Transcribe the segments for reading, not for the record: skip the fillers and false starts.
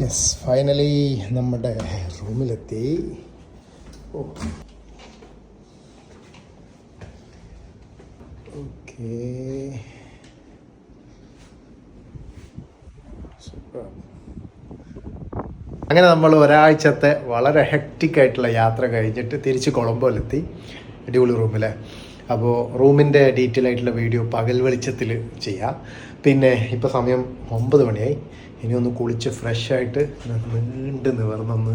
Yes, finally നമ്മുടെ റൂമിലെത്തി. Okay, super. അങ്ങനെ നമ്മൾ ഒരാഴ്ചത്തെ വളരെ ഹെക്റ്റിക് ആയിട്ടുള്ള യാത്ര കഴിഞ്ഞിട്ട് തിരിച്ച് കൊളംബോയിലെത്തി. അടിപൊളി റൂമിലെ. അപ്പോൾ റൂമിൻ്റെ ഡീറ്റെയിൽ ആയിട്ടുള്ള വീഡിയോ പകൽ വെളിച്ചത്തിൽ ചെയ്യാം. പിന്നെ ഇപ്പോൾ സമയം 9 മണിയായി. ഇനി ഒന്ന് കുളിച്ച് ഫ്രഷായിട്ട് നീണ്ട് നിവർന്നൊന്ന്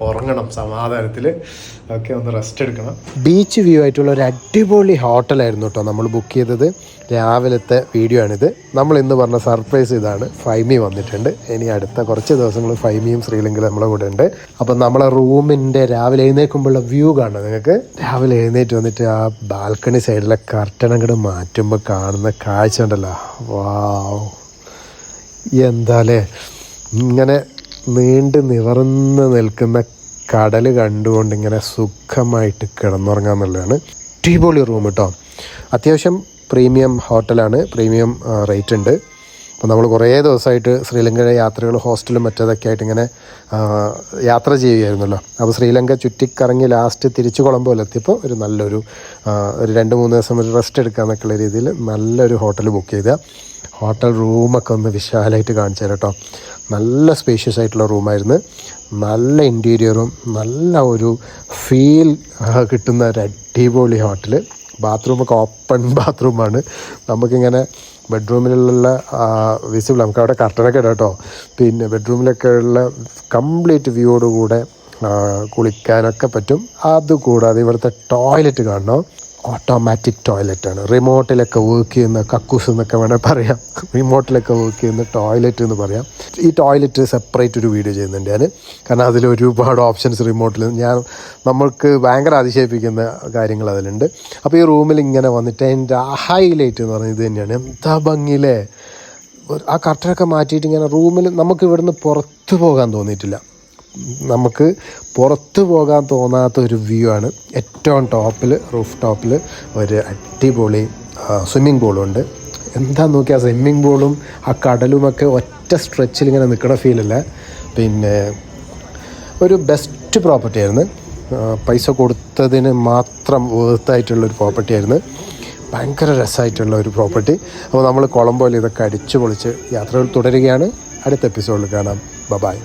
ഉറങ്ങണം സമാധാനത്തിൽ. ഒക്കെ ഒന്ന് റെസ്റ്റ് എടുക്കണം. ബീച്ച് വ്യൂ ആയിട്ടുള്ള ഒരു അടിപൊളി ഹോട്ടലായിരുന്നു കേട്ടോ നമ്മൾ ബുക്ക് ചെയ്തത്. രാവിലത്തെ വീഡിയോ ആണിത്. നമ്മൾ ഇന്ന് പറഞ്ഞ സർപ്രൈസ് ഇതാണ്. ഫൈമി വന്നിട്ടുണ്ട്. ഇനി അടുത്ത കുറച്ച് ദിവസങ്ങൾ ഫൈമിയും ശ്രീലങ്കയിലും നമ്മളെ കൂടെ ഉണ്ട്. അപ്പം നമ്മളെ റൂമിൻ്റെ രാവിലെ എഴുന്നേൽക്കുമ്പോഴുള്ള വ്യൂ കാണാം നിങ്ങൾക്ക്. രാവിലെ എഴുന്നേറ്റ് വന്നിട്ട് ആ ബാൽക്കണി സൈഡിലെ കർട്ടൻ അങ്ങോട്ട് മാറ്റുമ്പോൾ കാണുന്ന കാഴ്ച ഉണ്ടല്ലോ, വാവ്, എന്താലേ. ഇങ്ങനെ നീണ്ട് നിവർന്ന് നിൽക്കുന്ന കടൽ കണ്ടുകൊണ്ട് ഇങ്ങനെ സുഖമായിട്ട് കിടന്നുറങ്ങാമെന്നുള്ളതാണ്. അടിപൊളി റൂം കേട്ടോ. അത്യാവശ്യം പ്രീമിയം ഹോട്ടലാണ്, പ്രീമിയം റേറ്റ് ഉണ്ട്. അപ്പോൾ നമ്മൾ കുറേ ദിവസമായിട്ട് ശ്രീലങ്കയിലെ യാത്രകൾ ഹോസ്റ്റലും മറ്റേതൊക്കെ ആയിട്ട് ഇങ്ങനെ യാത്ര ചെയ്യുകയായിരുന്നല്ലോ. അപ്പോൾ ശ്രീലങ്ക ചുറ്റിക്കറങ്ങി ലാസ്റ്റ് തിരിച്ചു കൊളംബോയിലെത്തിയപ്പോൾ ഒരു നല്ലൊരു 2-3 ദിവസം ഒരു റെസ്റ്റ് എടുക്കാമെന്നൊക്കെയുള്ള രീതിയിൽ നല്ലൊരു ഹോട്ടൽ ബുക്ക് ചെയ്ത. ഹോട്ടൽ റൂമൊക്കെ ഒന്ന് വിശാലമായിട്ട് കാണിച്ചു തരാം കേട്ടോ. നല്ല സ്പേഷ്യസ് ആയിട്ടുള്ള റൂമായിരുന്നു. നല്ല ഇൻറ്റീരിയറും നല്ല ഒരു ഫീൽ കിട്ടുന്ന ഒരു അടിപൊളി ഹോട്ടൽ. ബാത്റൂമൊക്കെ ഓപ്പൺ ബാത്റൂമാണ്. നമുക്കിങ്ങനെ ബെഡ്റൂമിലുള്ള വിസിബിൾ, നമുക്ക് അവിടെ കർട്ടനൊക്കെ ഇടാം കേട്ടോ. പിന്നെ ബെഡ്റൂമിലൊക്കെ ഉള്ള കംപ്ലീറ്റ് വ്യൂയോടുകൂടെ കുളിക്കാനൊക്കെ പറ്റും. അതുകൂടാതെ ഇവിടുത്തെ ടോയ്ലറ്റ് കാണണം. ഓട്ടോമാറ്റിക് ടോയ്ലറ്റാണ്. റിമോട്ടിലൊക്കെ വർക്ക് ചെയ്യുന്ന കക്കൂസ് എന്നൊക്കെ വേണേൽ പറയാം. റിമോട്ടിലൊക്കെ വർക്ക് ചെയ്യുന്ന ടോയ്ലറ്റ് എന്ന് പറയാം. ഈ ടോയ്ലറ്റ് സെപ്പറേറ്റ് ഒരു വീഡിയോ ചെയ്യുന്നുണ്ട് ഞാൻ. കാരണം അതിൽ ഒരുപാട് ഓപ്ഷൻസ് റിമോട്ടിൽ നമ്മൾക്ക് ഭയങ്കര അതിശയിപ്പിക്കുന്ന കാര്യങ്ങൾ അതിലുണ്ട്. അപ്പോൾ ഈ റൂമിൽ ഇങ്ങനെ വന്നിട്ട് എൻ്റെ ഹൈലൈറ്റ് എന്ന് പറഞ്ഞത് ഇത് തന്നെയാണ്. എന്താ ഭംഗിയില്ലേ. ആ കർട്ടനൊക്കെ മാറ്റിയിട്ട് ഇങ്ങനെ റൂമിൽ നമുക്ക് ഇവിടുന്ന് പുറത്ത് പോകാൻ തോന്നിയിട്ടില്ല. നമുക്ക് പുറത്ത് പോകാൻ തോന്നാത്ത ഒരു വ്യൂ ആണ്. ഏറ്റവും ടോപ്പിൽ, റൂഫ് ടോപ്പിൽ ഒരു അടിപൊളി സ്വിമ്മിങ് പൂളുണ്ട്. എന്താ നോക്കിയാൽ സ്വിമ്മിങ് പൂളും ആ കടലുമൊക്കെ ഒറ്റ സ്ട്രെച്ചിൽ ഇങ്ങനെ നിൽക്കുന്ന ഫീലല്ല. പിന്നെ ഒരു ബെസ്റ്റ് പ്രോപ്പർട്ടി ആയിരുന്നു. പൈസ കൊടുത്തതിന് മാത്രം വേർത്തായിട്ടുള്ളൊരു പ്രോപ്പർട്ടി ആയിരുന്നു. ഭയങ്കര രസമായിട്ടുള്ള ഒരു പ്രോപ്പർട്ടി. അപ്പോൾ നമ്മൾ കൊളംബോയിൽ ഇതൊക്കെ അടിച്ചു പൊളിച്ച് യാത്രകൾ തുടരുകയാണ്. അടുത്ത എപ്പിസോഡിൽ കാണാം. ബൈ.